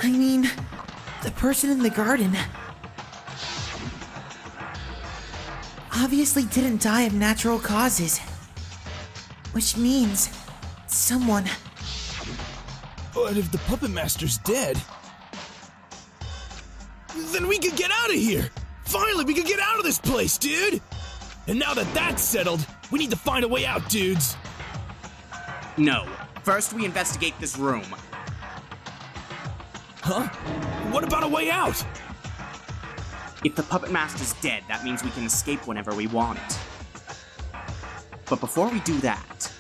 I mean, the person in the garden obviously didn't die of natural causes. Which means someone... But if the Puppet Master's dead, then we could get out of here! Finally, we could get out of this place, dude! And now that that's settled, we need to find a way out, dudes! No. First, we investigate this room. Huh? What about a way out? If the Puppet Master's dead, that means we can escape whenever we want. But before we do that,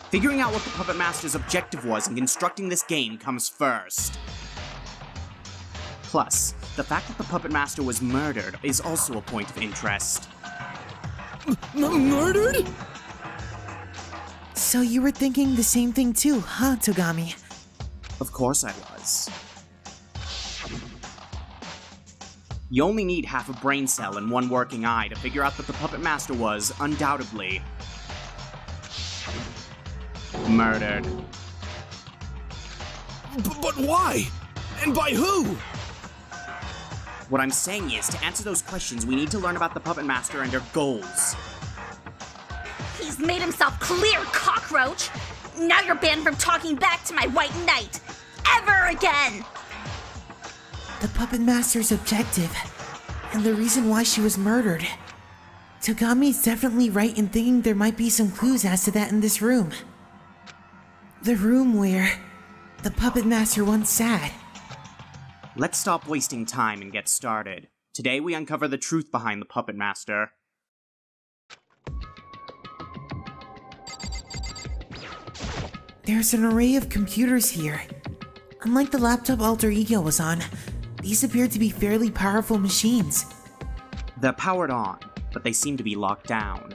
figuring out what the Puppet Master's objective was in constructing this game comes first. Plus, the fact that the Puppet Master was murdered is also a point of interest. Murdered? So you were thinking the same thing too, huh, Togami? Of course I was. You only need half a brain cell and one working eye to figure out that the Puppet Master was, undoubtedly, murdered. But why? And by who? What I'm saying is, to answer those questions, we need to learn about the Puppet Master and their goals. He's made himself clear, cockroach! Now you're banned from talking back to my White Knight! Ever again! The Puppet Master's objective, and the reason why she was murdered. Togami's definitely right in thinking there might be some clues as to that in this room. The room where the Puppet Master once sat. Let's stop wasting time and get started. Today we uncover the truth behind the Puppet Master. There's an array of computers here. Unlike the laptop Alter Ego was on, these appear to be fairly powerful machines. They're powered on, but they seem to be locked down.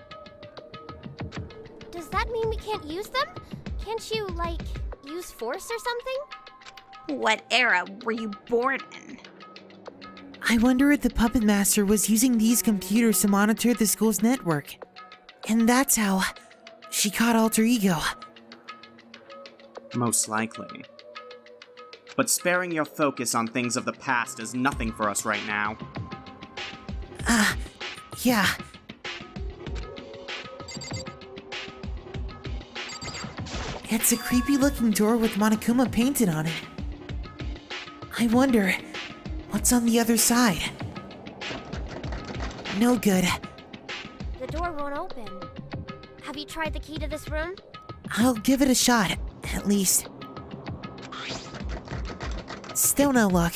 Does that mean we can't use them? Can't you, like, use force or something? What era were you born in? I wonder if the Puppet Master was using these computers to monitor the school's network. And that's how she caught Alter Ego. Most likely. But sparing your focus on things of the past is nothing for us right now. Yeah. It's a creepy-looking door with Monokuma painted on it. I wonder, what's on the other side? No good. The door won't open. Have you tried the key to this room? I'll give it a shot, at least. Still no luck.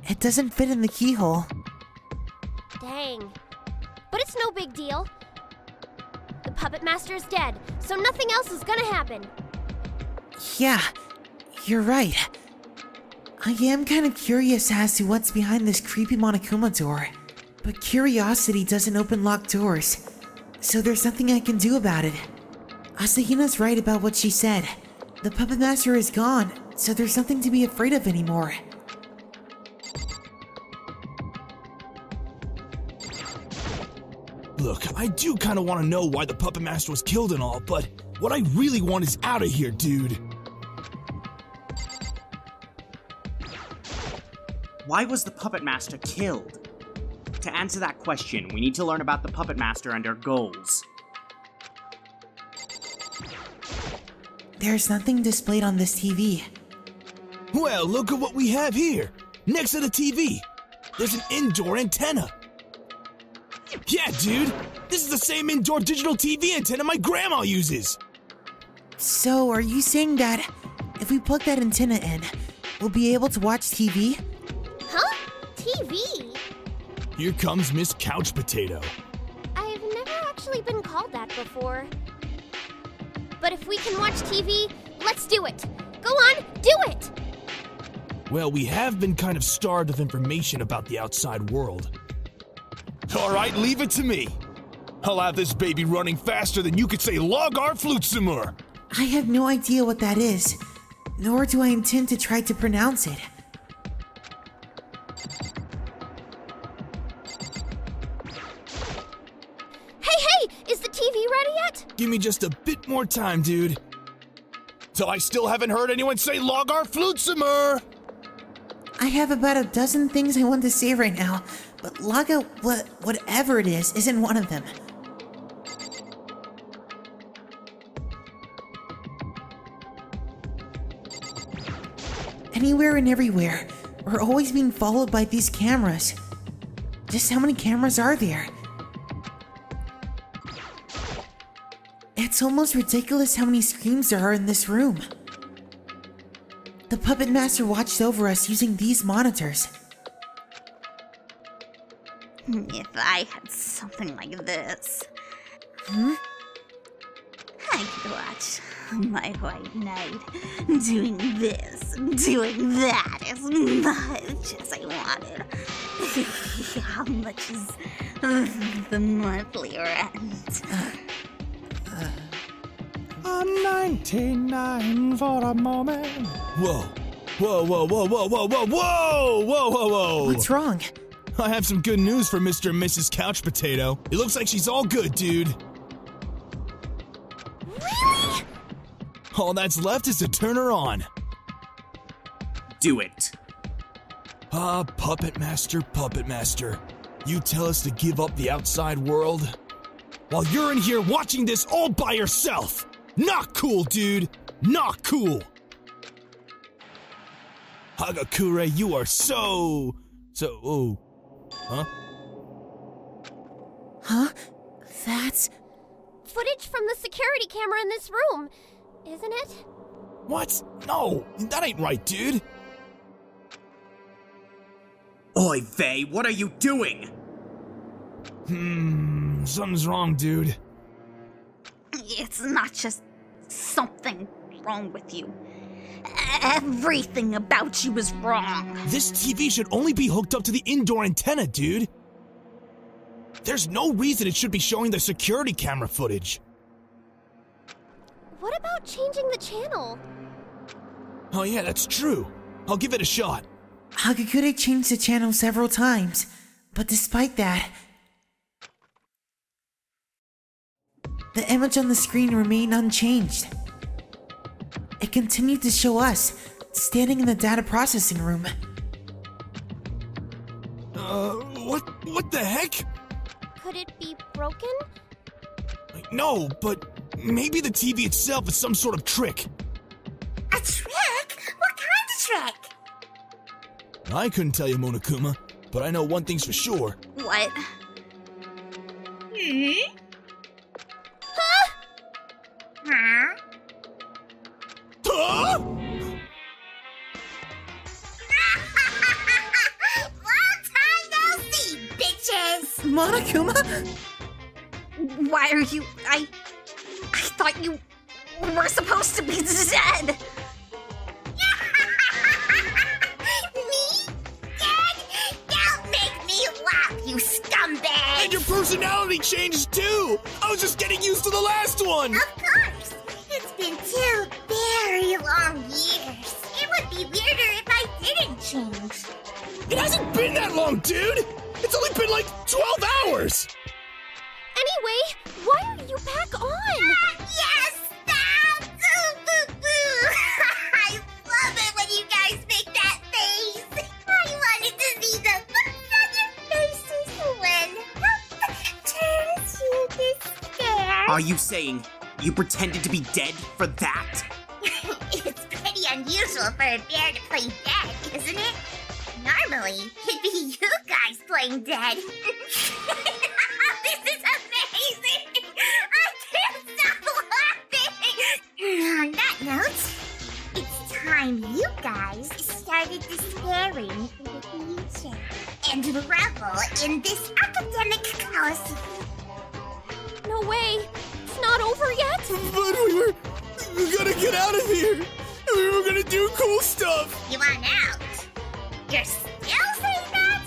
It doesn't fit in the keyhole. Dang. But it's no big deal. The Puppet Master is dead, so nothing else is gonna happen. Yeah, you're right. I am kind of curious as to what's behind this creepy Monokuma door. But curiosity doesn't open locked doors, so there's nothing I can do about it. Asahina's right about what she said. The Puppet Master is gone, so there's nothing to be afraid of anymore. Look, I do kind of want to know why the Puppet Master was killed and all, but what I really want is out of here, dude. Why was the Puppet Master killed? To answer that question, we need to learn about the Puppet Master and her goals. There's nothing displayed on this TV. Well, look at what we have here. Next to the TV, there's an indoor antenna. Yeah, dude, this is the same indoor digital TV antenna my grandma uses. So, are you saying that if we plug that antenna in, we'll be able to watch TV? Huh? TV? Here comes Miss Couch Potato. I've never actually been called that before. But if we can watch TV, let's do it! Go on, do it! Well, we have been kind of starved of information about the outside world. Alright, leave it to me. I'll have this baby running faster than you could say Lagarfljótsormur. I have no idea what that is, nor do I intend to try to pronounce it. Hey, is the TV ready yet? Give me just a bit more time, dude. So I still haven't heard anyone say Lagarfljótsormur. I have about a dozen things I want to say right now, but whatever it is, isn't one of them. Anywhere and everywhere, we're always being followed by these cameras. Just how many cameras are there? It's almost ridiculous how many screens there are in this room. The Puppet Master watched over us using these monitors. If I had something like this, I could watch my white knight doing this, doing that as much as I wanted. How much is the monthly rent? 99 for a moment. Whoa. Whoa, whoa, whoa, whoa, whoa, whoa, whoa, whoa, whoa, whoa. What's wrong? I have some good news for Mr. and Mrs. Couch Potato. It looks like she's all good, dude. Really? All that's left is to turn her on. Do it. Ah, Puppet Master, you tell us to give up the outside world? While you're in here watching this all by yourself! Not cool, dude! Not cool! Hagakure, you are Huh? Huh? That's... Footage from the security camera in this room, isn't it? What? No, that ain't right, dude! Oy vey, what are you doing? Something's wrong, dude. It's not just something wrong with you. Everything about you is wrong. This TV should only be hooked up to the indoor antenna, dude. There's no reason it should be showing the security camera footage. What about changing the channel? Oh yeah, that's true. I'll give it a shot. Hagakure changed the channel several times, but despite that, the image on the screen remained unchanged. It continued to show us, standing in the data processing room. What the heck? Could it be broken? No, but maybe the TV itself is some sort of trick. A trick? What kind of trick? I couldn't tell you, Monokuma, but I know one thing's for sure. What? Huh? Huh? Huh? Long time no see, bitches! Monokuma? Why are you... I thought you were supposed to be dead! Me? Dead? Don't make me laugh, you scumbag! And your personality changed too! I was just getting used to the last one! Of course! It's been 2 very long years. It would be weirder if I didn't change. It hasn't been that long, dude! It's only been like 12 hours! Anyway, why are you back on? Yes! That's boo-boo-boo! I love it when you guys make that face! I wanted to see the looks on your faces when turns you despair. Are you saying you pretended to be dead for that? It's pretty unusual for a bear to play dead, isn't it? Normally, it'd be you guys playing dead. This is amazing! I can't stop laughing! On that note, it's time you guys started despairing for the future and revel in this academic coliseum. No way! It's not over yet! But we were gonna get out of here! We were gonna do cool stuff! You want out? You're still saying that?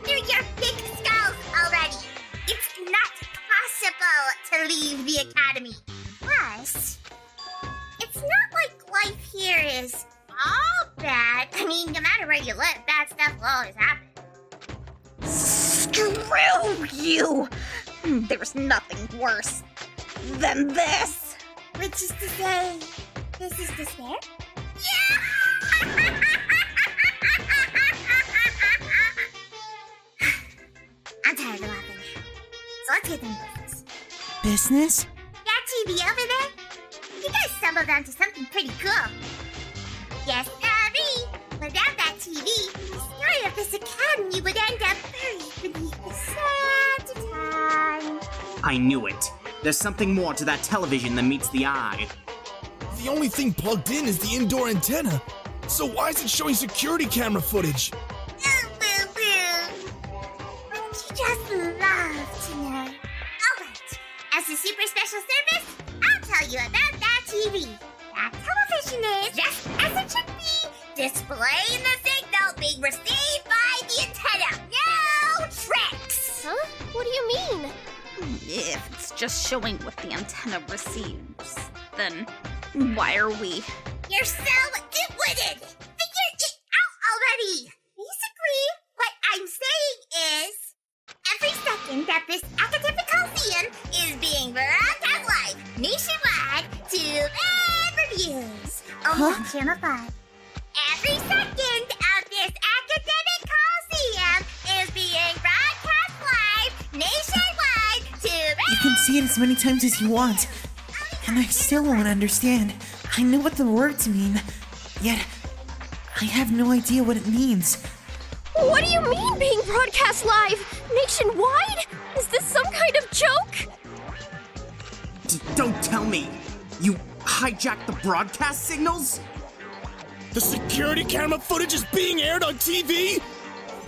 Through your big skulls already. It's not possible to leave the academy. Plus, it's not like life here is all bad. I mean, no matter where you live, bad stuff will always happen. Screw you! There's nothing worse than this. Which is to say, this is despair? Yeah! Let's get them business. Business? That TV over there? You guys stumbled onto something pretty cool. Yes, sorry. Without that TV, the story of this academy would end up buried beneath the sand time. I knew it. There's something more to that television than meets the eye. The only thing plugged in is the indoor antenna. So why is it showing security camera footage? Oh, boo-boo. Wouldn't you just love to know? Alright, as a super special service, I'll tell you about that TV. That television is, just as it should be, displaying the signal being received by the antenna. No tricks! Huh? What do you mean? If it's just showing what the antenna receives, then why are we? You're so dim-witted! Figure it out already! Basically, what I'm saying is, every second that this academic coliseum is being broadcast live nationwide to pay-per-views only on Channel 5. Every second of this academic coliseum is being broadcast live nationwide to You can see it as many times as you want. And I still won't understand. I know what the words mean, yet I have no idea what it means. What do you mean being broadcast live? Nationwide? Is this some kind of joke? Don't tell me! You hijacked the broadcast signals? The security camera footage is being aired on TV?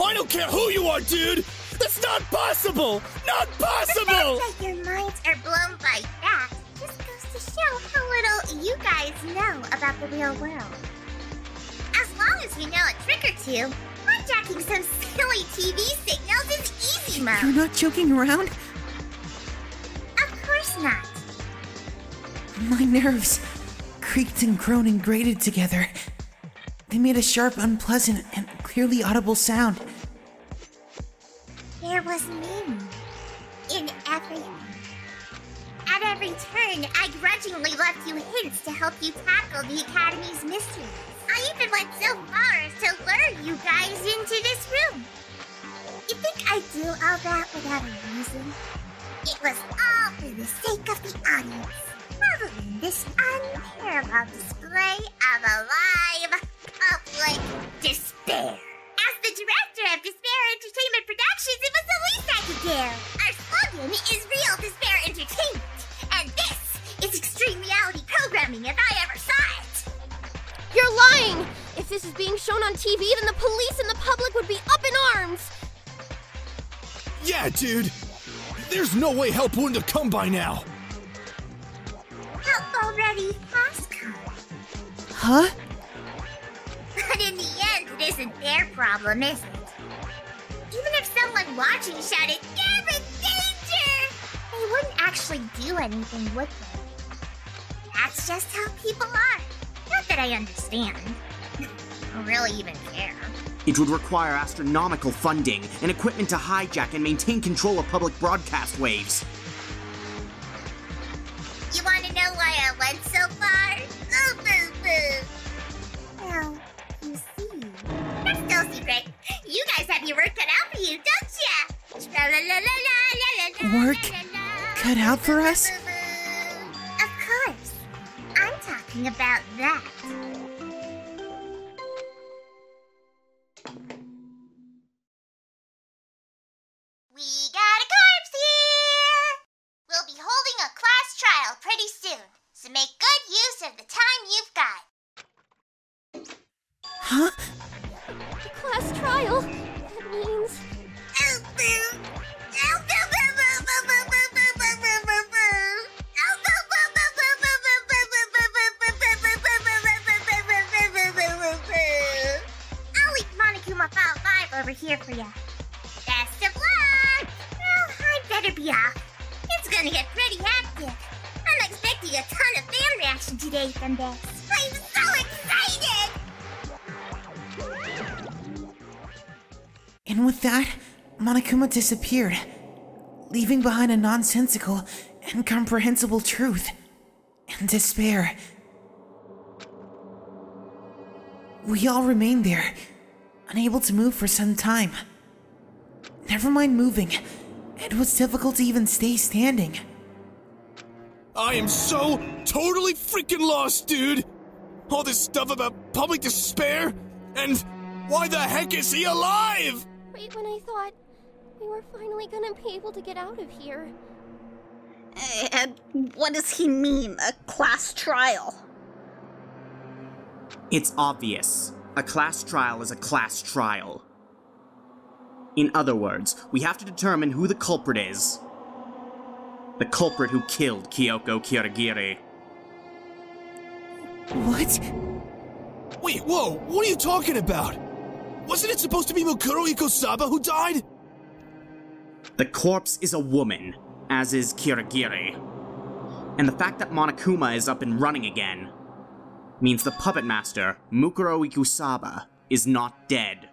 I don't care who you are, dude! That's not possible! Not possible! The fact that your minds are blown by that just goes to show how little you guys know about the real world. As long as you know a trick or two, hijacking some silly TV signals is easy mode. You're not joking around? Of course not. My nerves creaked and groaned and grated together. They made a sharp, unpleasant, and clearly audible sound. There was meaning in everything. At every turn, I grudgingly left you hints to help you tackle the Academy's mysteries. I even went so far as to lure you guys into this room. You think I'd do all that without a reason? It was all for the sake of the audience, following this unparalleled display of a live public despair. As the director of Despair Entertainment Productions, it was the least I could do. Our slogan is Real Despair Entertainment, and this is extreme reality programming if I ever saw it. You're lying! If this is being shown on TV, then the police and the public would be up in arms! Yeah, dude! There's no way help wouldn't have come by now! Help already has come. Huh? But in the end, it isn't their problem, is it? Even if someone watching shouted, "They're in danger!" they wouldn't actually do anything with it. That's just how people are. Not that I understand. Or really even care. It would require astronomical funding and equipment to hijack and maintain control of public broadcast waves. You want to know why I went so far? Oh, boo-boo. Well, you see, that's no secret. You guys have your work cut out for you, don't ya? Work cut out for us? Of course. I'm talking about that. We got a corpse here! We'll be holding a class trial pretty soon, so make good use of the time you've got. Huh? A class trial? That means... I'll leave Monokuma File 5 over here for ya. Best of luck! Well, I'd better be off. It's gonna get pretty hectic. I'm expecting a ton of fan reaction today from this. I'm so excited! And with that, Monokuma disappeared, leaving behind a nonsensical, incomprehensible truth and despair. We all remained there, unable to move for some time. Never mind moving, It was difficult to even stay standing. I am so totally freaking lost, dude! All this stuff about public despair, and why the heck is he alive? Right when I thought we were finally gonna be able to get out of here. And what does he mean, a class trial? It's obvious. A class trial is a class trial. In other words, we have to determine who the culprit is. The culprit who killed Kyoko Kirigiri. What? Wait, whoa, what are you talking about? Wasn't it supposed to be Mukuro Ikosaba who died? The corpse is a woman, as is Kirigiri. And the fact that Monokuma is up and running again means the puppet master, Mukuro Ikosaba, is not dead.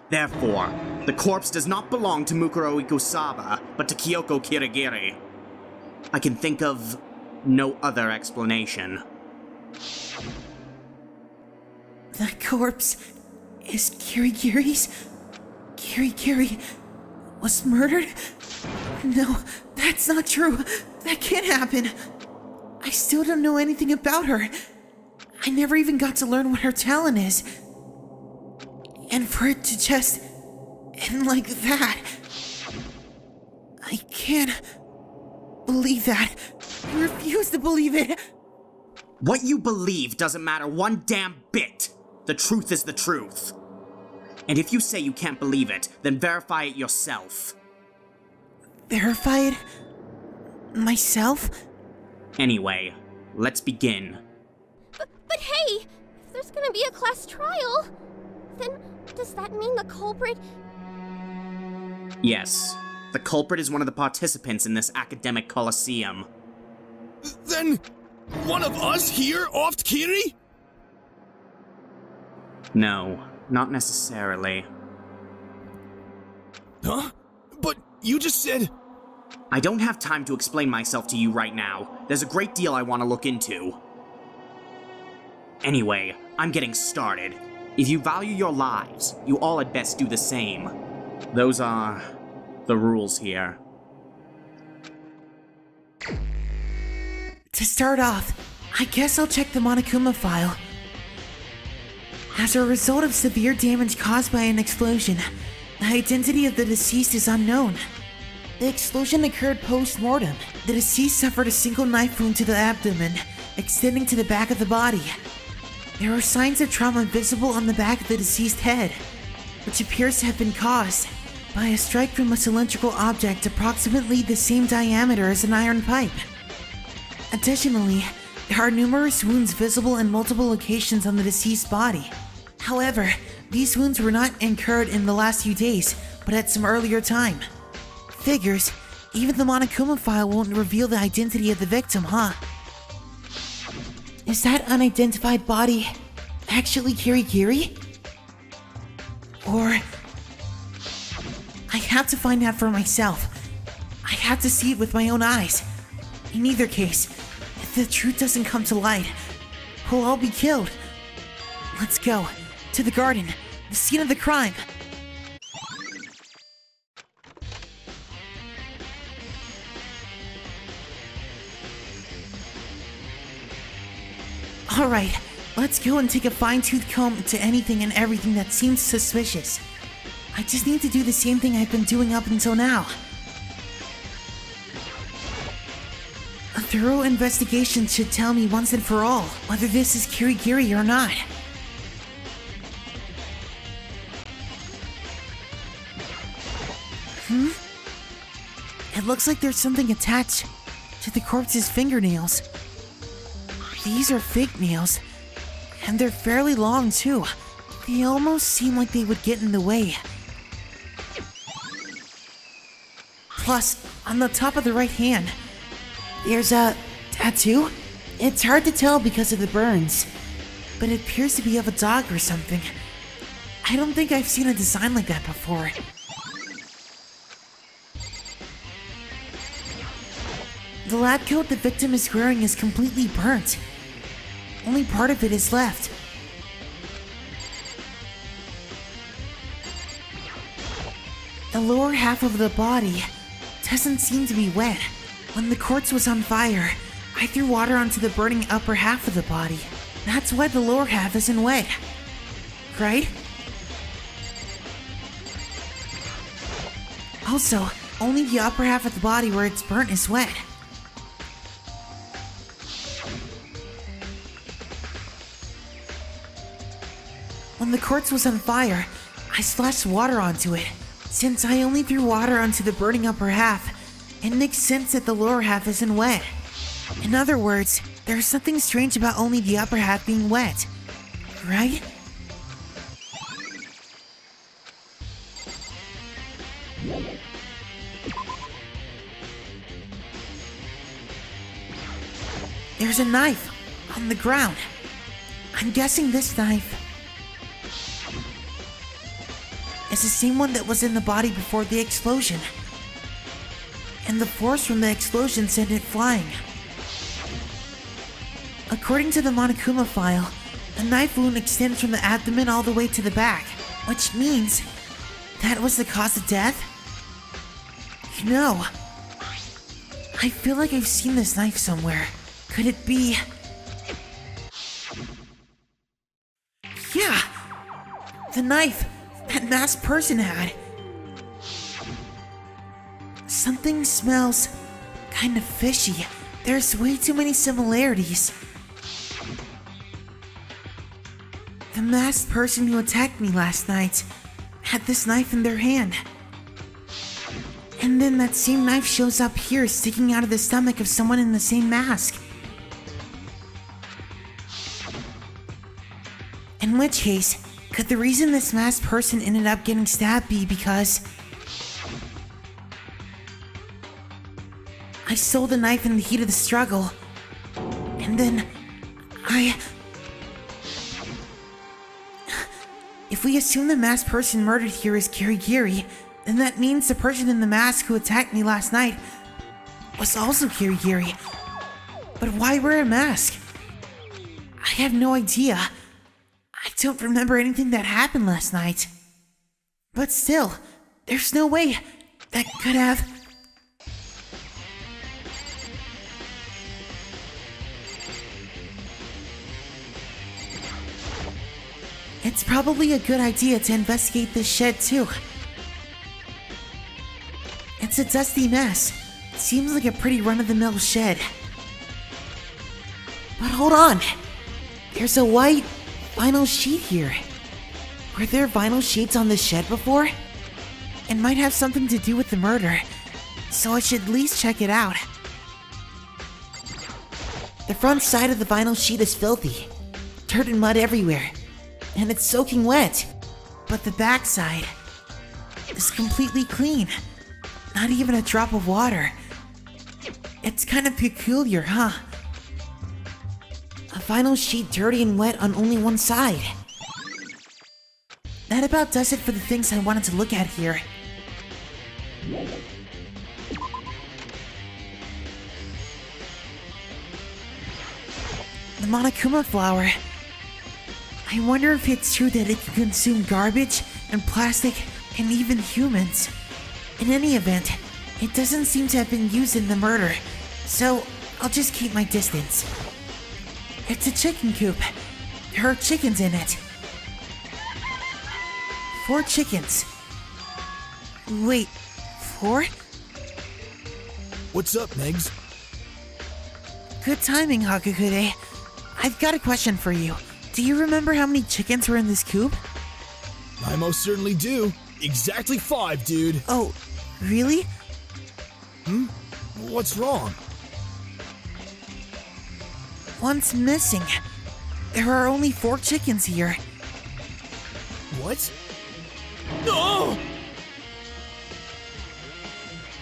Therefore, the corpse does not belong to Mukuro Ikosaba, but to Kyoko Kirigiri. I can think of no other explanation. The corpse is Kirigiri's? Kirigiri was murdered? No, that's not true. That can't happen. I still don't know anything about her. I never even got to learn what her talent is. And for it to just end like that... I can't believe that. I refuse to believe it. What you believe doesn't matter one damn bit. The truth is the truth. And if you say you can't believe it, then verify it yourself. Verify it? Myself? Anyway, let's begin. But hey, if there's gonna be a class trial, then does that mean the culprit... Yes, the culprit is one of the participants in this academic coliseum. Then, one of us here offed Kiri? No, not necessarily. Huh? But you just said... I don't have time to explain myself to you right now. There's a great deal I want to look into. Anyway, I'm getting started. If you value your lives, you all had best do the same. Those are the rules here. To start off, I guess I'll check the Monokuma file. As a result of severe damage caused by an explosion, the identity of the deceased is unknown. The explosion occurred post-mortem. The deceased suffered a single knife wound to the abdomen, extending to the back of the body. There are signs of trauma visible on the back of the deceased head, which appears to have been caused by a strike from a cylindrical object approximately the same diameter as an iron pipe. Additionally, there are numerous wounds visible in multiple locations on the deceased's body. However, these wounds were not incurred in the last few days, but at some earlier time. Figures, even the Monokuma file won't reveal the identity of the victim, huh? Is that unidentified body actually Kirigiri? Or... I have to find out for myself. I have to see it with my own eyes. In either case, if the truth doesn't come to light, we'll all be killed. Let's go. To the garden. The scene of the crime. Alright, let's go and take a fine-tooth comb to anything and everything that seems suspicious. I just need to do the same thing I've been doing up until now. A thorough investigation should tell me once and for all whether this is Kirigiri or not. It looks like there's something attached to the corpse's fingernails. These are fake nails, and they're fairly long too. They almost seem like they would get in the way. Plus, on the top of the right hand, there's a tattoo. It's hard to tell because of the burns, but it appears to be of a dog or something. I don't think I've seen a design like that before. The lab coat the victim is wearing is completely burnt. Only part of it is left. The the lower half of the body doesn't seem to be wet. When the quartz was on fire, I threw water onto the burning upper half of the body. That's why the lower half isn't wet. Right? Also, only the upper half of the body where it's burnt is wet. When the quartz was on fire, I splashed water onto it. Since I only threw water onto the burning upper half, it makes sense that the lower half isn't wet. In other words, there's something strange about only the upper half being wet. Right? There's a knife on the ground. I'm guessing this knife is the same one that was in the body before the explosion. And the force from the explosion sent it flying. According to the Monokuma file, the knife wound extends from the abdomen all the way to the back, which means that was the cause of death? You know, I feel like I've seen this knife somewhere. Could it be... Yeah! The knife that masked person had. Something smells kind of fishy. There's way too many similarities. The masked person who attacked me last night had this knife in their hand. And then that same knife shows up here, sticking out of the stomach of someone in the same mask. In which case, could the reason this masked person ended up getting stabbed be because I stole the knife in the heat of the struggle, and then If we assume the masked person murdered here is Kirigiri, then that means the person in the mask who attacked me last night was also Kirigiri. But why wear a mask? I have no idea. I don't remember anything that happened last night. But still, there's no way that could have... It's probably a good idea to investigate this shed too. It's a dusty mess. Seems like a pretty run-of-the-mill shed. But hold on! There's a white vinyl sheet here. Were there vinyl sheets on this shed before? It might have something to do with the murder, so I should at least check it out. The front side of the vinyl sheet is filthy. Dirt and mud everywhere. And it's soaking wet. But the back side is completely clean. Not even a drop of water. It's kind of peculiar, huh? A vinyl sheet dirty and wet on only one side. That about does it for the things I wanted to look at here. The Monokuma flower. I wonder if it's true that it can consume garbage and plastic and even humans. In any event, it doesn't seem to have been used in the murder, so I'll just keep my distance. It's a chicken coop. There are chickens in it. 4 chickens. Wait, 4? What's up, Megs? Good timing, Hagakure. I've got a question for you. Do you remember how many chickens were in this coop? I most certainly do. Exactly 5, dude. Oh, really? What's wrong? One's missing. There are only 4 chickens here. What? No!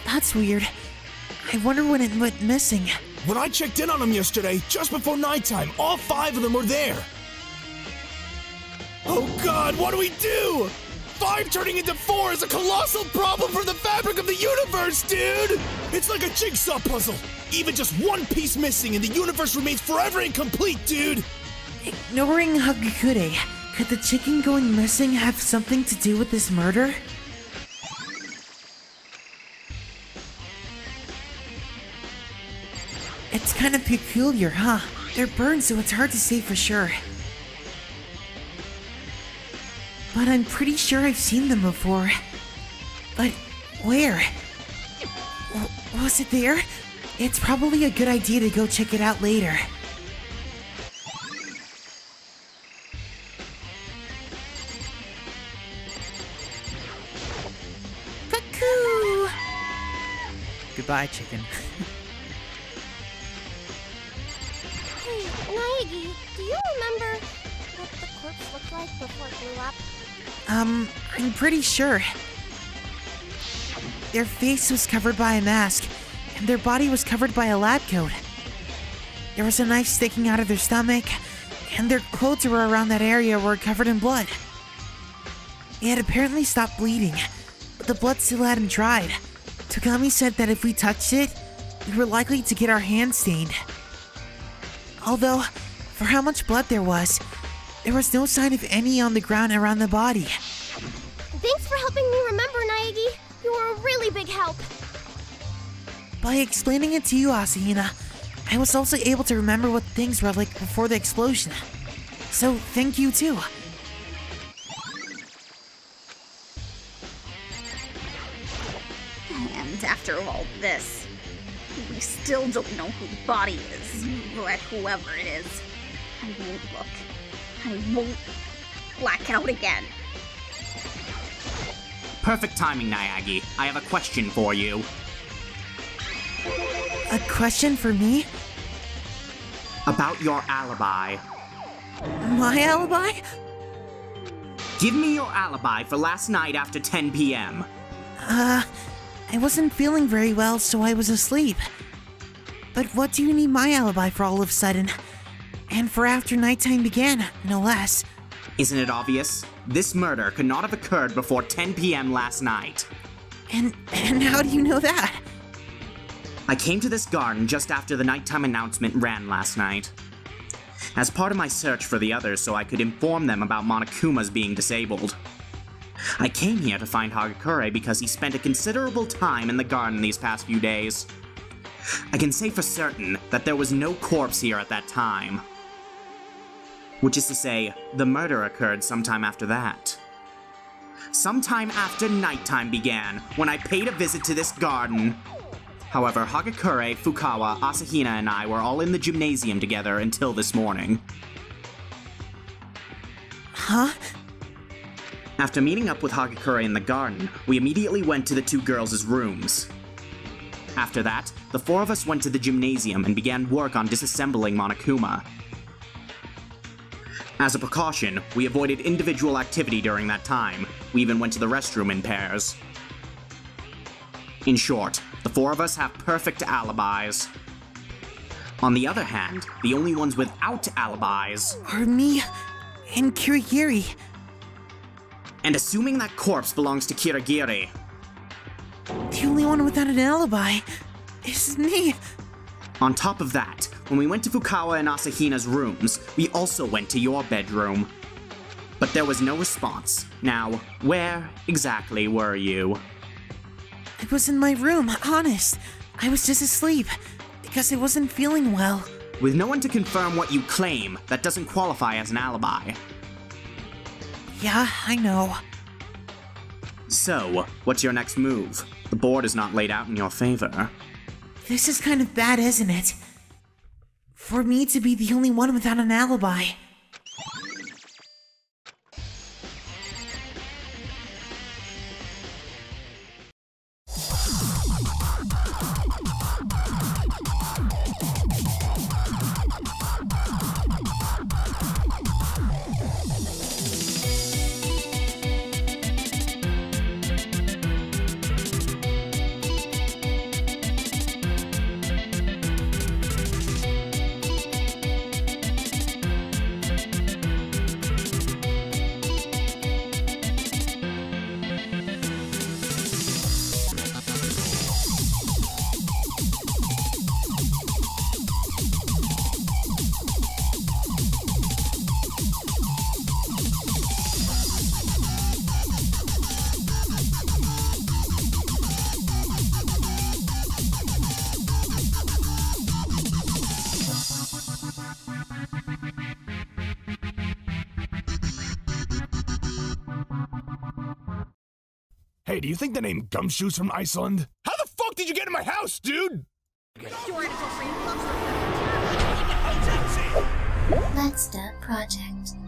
That's weird. I wonder when it went missing. When I checked in on them yesterday, just before nighttime, all 5 of them were there. Oh god, what do we do? 5 turning into 4 is a colossal problem for the fabric of the universe, dude! It's like a jigsaw puzzle. Even just one piece missing and the universe remains forever incomplete, dude! Ignoring Hagakure, could the chicken going missing have something to do with this murder? It's kind of peculiar, huh? They're burned, so it's hard to say for sure. But I'm pretty sure I've seen them before. But where? Was it there? It's probably a good idea to go check it out later. Cuckoo! Goodbye, chicken. Hey, Naegi, do you remember what the corpse looked like before it blew up? I'm pretty sure. Their face was covered by a mask, and their body was covered by a lab coat. There was a knife sticking out of their stomach, and their clothes were around that area were covered in blood. It had apparently stopped bleeding, but the blood still hadn't dried. Togami said that if we touched it, we were likely to get our hands stained. Although, for how much blood there was no sign of any on the ground around the body. Thanks for helping me remember, Naegi. You were a really big help. By explaining it to you, Asahina, I was also able to remember what things were like before the explosion. So, thank you too. And after all this, we still don't know who the body is, but whoever it is, I won't look. I won't black out again. Perfect timing, Naegi. I have a question for you. A question for me? About your alibi. My alibi? Give me your alibi for last night after 10 p.m. I wasn't feeling very well, so I was asleep. But what do you need my alibi for all of a sudden? And for after nighttime began, no less. Isn't it obvious? This murder could not have occurred before 10 p.m. last night. And how do you know that? I came to this garden just after the nighttime announcement ran last night. As part of my search for the others so I could inform them about Monokuma's being disabled. I came here to find Hagakure because he spent a considerable time in the garden these past few days. I can say for certain that there was no corpse here at that time. Which is to say, the murder occurred sometime after that. Sometime after nighttime began, when I paid a visit to this garden. However, Hagakure, Fukawa, Asahina, and I were all in the gymnasium together until this morning. Huh? After meeting up with Hagakure in the garden, we immediately went to the two girls' rooms. After that, the four of us went to the gymnasium and began work on disassembling Monokuma. As a precaution, we avoided individual activity during that time. We even went to the restroom in pairs. In short, the four of us have perfect alibis. On the other hand, the only ones without alibis Are me and Kirigiri. And assuming that corpse belongs to Kirigiri, The only one without an alibi is me. on top of that, when we went to Fukawa and Asahina's rooms, we also went to your bedroom. But there was no response. Now, where exactly were you? I was in my room, honest. I was just asleep, because I wasn't feeling well. With no one to confirm what you claim, that doesn't qualify as an alibi. Yeah, I know. So, what's your next move? The board is not laid out in your favor. This is kind of bad, isn't it? For me to be the only one without an alibi. Hey, do you think the name Gumshoe's from Iceland? How the fuck did you get in my house, dude? Let's Stop Project.